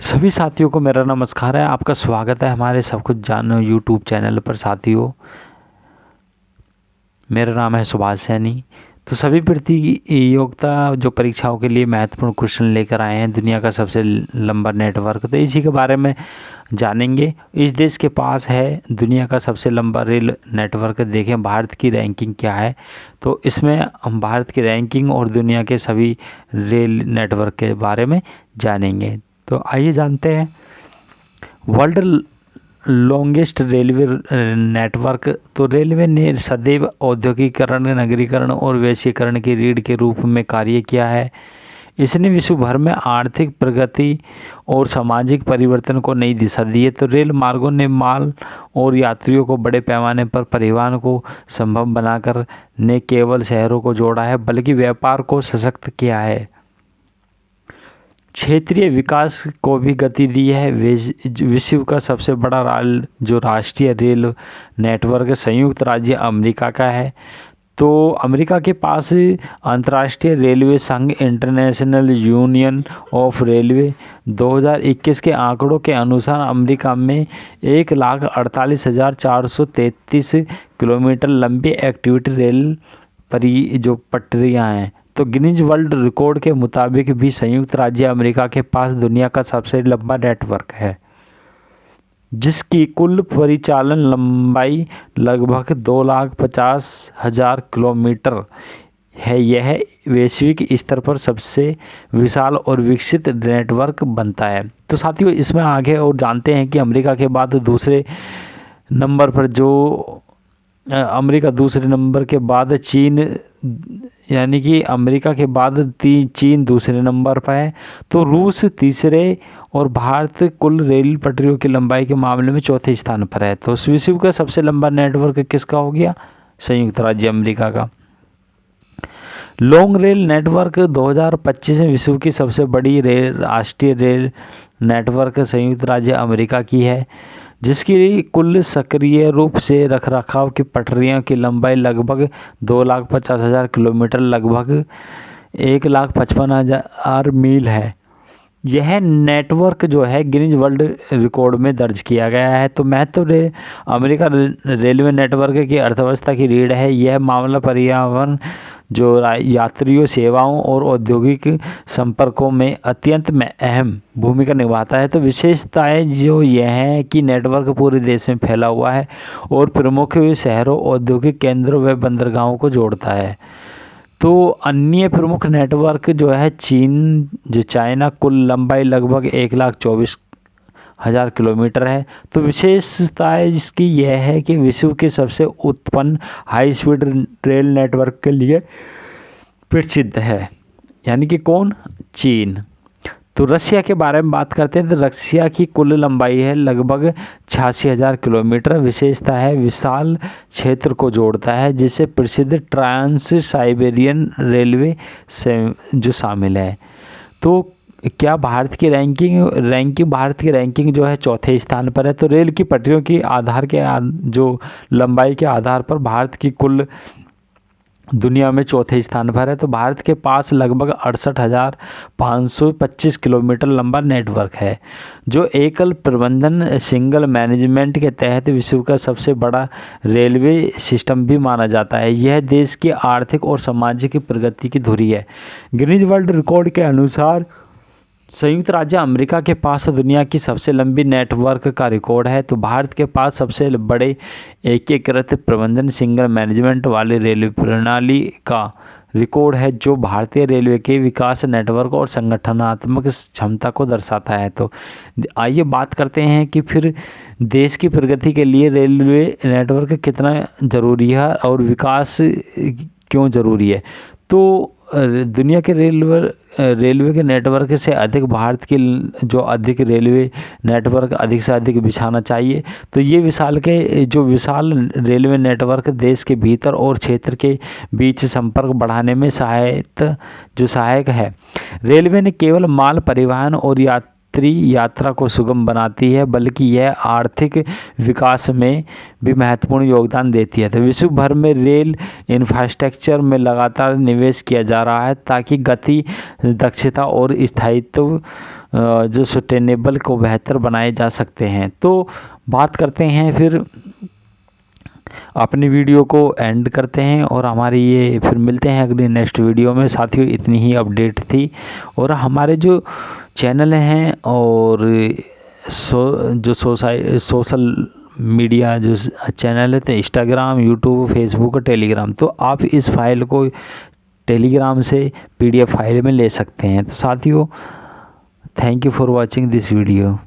सभी साथियों को मेरा नमस्कार है। आपका स्वागत है हमारे सब कुछ जानो यूट्यूब चैनल पर। साथियों, मेरा नाम है सुभाष सैनी। तो सभी प्रतियोगिता जो परीक्षाओं के लिए महत्वपूर्ण क्वेश्चन लेकर आए हैं, दुनिया का सबसे लंबा नेटवर्क, तो इसी के बारे में जानेंगे। इस देश के पास है दुनिया का सबसे लंबा रेल नेटवर्क। देखें भारत की रैंकिंग क्या है, तो इसमें हम भारत की रैंकिंग और दुनिया के सभी रेल नेटवर्क के बारे में जानेंगे। तो आइए जानते हैं। World longest railway network. तो रेलवे ने सदैव औद्योगिकरण, नगरीकरण और वैश्वीकरण की रीढ़ के रूप में कार्य किया है। इसने विश्व भर में आर्थिक प्रगति और सामाजिक परिवर्तन को नई दिशा दी है। तो रेल मार्गों ने माल और यात्रियों को बड़े पैमाने पर परिवहन को संभव बनाकर न केवल शहरों को जोड़ा है, बल्कि व्यापार को सशक्त किया है, क्षेत्रीय विकास को भी गति दी है। विश्व का सबसे बड़ा राष्ट्रीय रेल नेटवर्क संयुक्त राज्य अमेरिका का है। तो अमेरिका के पास अंतर्राष्ट्रीय रेलवे संघ, इंटरनेशनल यूनियन ऑफ रेलवे, 2021 के आंकड़ों के अनुसार अमेरिका में 1,48,433 किलोमीटर लंबी एक्टिविटी रेल पटरियां हैं। तो गिनीज वर्ल्ड रिकॉर्ड के मुताबिक भी संयुक्त राज्य अमेरिका के पास दुनिया का सबसे लंबा नेटवर्क है, जिसकी कुल परिचालन लंबाई लगभग 2,50,000 किलोमीटर है। यह वैश्विक स्तर पर सबसे विशाल और विकसित नेटवर्क बनता है। तो साथियों, इसमें आगे और जानते हैं कि अमेरिका के बाद दूसरे नंबर पर अमेरिका दूसरे नंबर के बाद चीन, यानी कि अमेरिका के बाद चीन दूसरे नंबर पर है। तो रूस तीसरे और भारत कुल रेल पटरियों की लंबाई के मामले में चौथे स्थान पर है। तो विश्व का सबसे लंबा नेटवर्क किसका हो गया? संयुक्त राज्य अमेरिका का। लॉन्ग रेल नेटवर्क 2025 में विश्व की सबसे बड़ी राष्ट्रीय रेल नेटवर्क संयुक्त राज्य अमेरिका की है, जिसकी कुल सक्रिय रूप से रखरखाव की पटरियों की लंबाई लगभग 2,50,000 किलोमीटर, लगभग 1,55,000 मील है। यह नेटवर्क जो है गिनीज वर्ल्ड रिकॉर्ड में दर्ज किया गया है। तो महत्व अमेरिका रेलवे नेटवर्क की अर्थव्यवस्था की रीढ़ है। यह मामला पर्यावरण, जो यात्रियों, सेवाओं और औद्योगिक संपर्कों में अत्यंत अहम भूमिका निभाता है। तो विशेषताएं जो यह हैं कि नेटवर्क पूरे देश में फैला हुआ है और प्रमुख शहरों, औद्योगिक केंद्रों व बंदरगाहों को जोड़ता है। तो अन्य प्रमुख नेटवर्क जो है चाइना, कुल लंबाई लगभग 1,24,000 किलोमीटर है। तो विशेषताएं जिसकी यह है कि विश्व के सबसे उत्पन्न हाई स्पीड रेल नेटवर्क के लिए प्रसिद्ध है, यानी कि कौन? चीन। तो रसिया के बारे में बात करते हैं। तो रसिया की कुल लंबाई है लगभग 86,000 किलोमीटर। विशेषता है विशाल क्षेत्र को जोड़ता है, जिसे प्रसिद्ध ट्रांस साइबेरियन रेलवे से जो शामिल है। तो क्या भारत की रैंकिंग जो है चौथे स्थान पर है। तो रेल की पटरियों की जो लंबाई के आधार पर भारत की कुल दुनिया में चौथे स्थान पर है। तो भारत के पास लगभग 68,525 किलोमीटर लंबा नेटवर्क है, जो एकल प्रबंधन, सिंगल मैनेजमेंट के तहत विश्व का सबसे बड़ा रेलवे सिस्टम भी माना जाता है। यह देश की आर्थिक और सामाजिक प्रगति की धुरी है। गिनीज वर्ल्ड रिकॉर्ड के अनुसार संयुक्त राज्य अमेरिका के पास दुनिया की सबसे लंबी नेटवर्क का रिकॉर्ड है। तो भारत के पास सबसे बड़े एकीकृत प्रबंधन, सिंगल मैनेजमेंट वाली रेलवे प्रणाली का रिकॉर्ड है, जो भारतीय रेलवे के विकास, नेटवर्क और संगठनात्मक क्षमता को दर्शाता है। तो आइए बात करते हैं कि फिर देश की प्रगति के लिए रेलवे नेटवर्क कितना ज़रूरी है और विकास क्यों ज़रूरी है। तो दुनिया के रेलवे के नेटवर्क से अधिक भारत की अधिक रेलवे नेटवर्क अधिक से अधिक बिछाना चाहिए। तो ये विशाल रेलवे नेटवर्क देश के भीतर और क्षेत्र के बीच संपर्क बढ़ाने में सहायक है। रेलवे ने केवल माल परिवहन और यात्रा को सुगम बनाती है, बल्कि यह आर्थिक विकास में भी महत्वपूर्ण योगदान देती है। तो विश्व भर में रेल इंफ्रास्ट्रक्चर में लगातार निवेश किया जा रहा है, ताकि गति, दक्षता और स्थायित्व जो सस्टेनेबल को बेहतर बनाए जा सकते हैं। तो बात करते हैं फिर, अपनी वीडियो को एंड करते हैं और हमारी ये फिर मिलते हैं अगली नेक्स्ट वीडियो में। साथियों, इतनी ही अपडेट थी। और हमारे जो चैनल हैं और जो सोशल मीडिया जो चैनल है, तो इंस्टाग्राम, यूट्यूब, फेसबुक और टेलीग्राम, तो आप इस फाइल को टेलीग्राम से PDF फाइल में ले सकते हैं। तो साथियों, thank you for watching this video.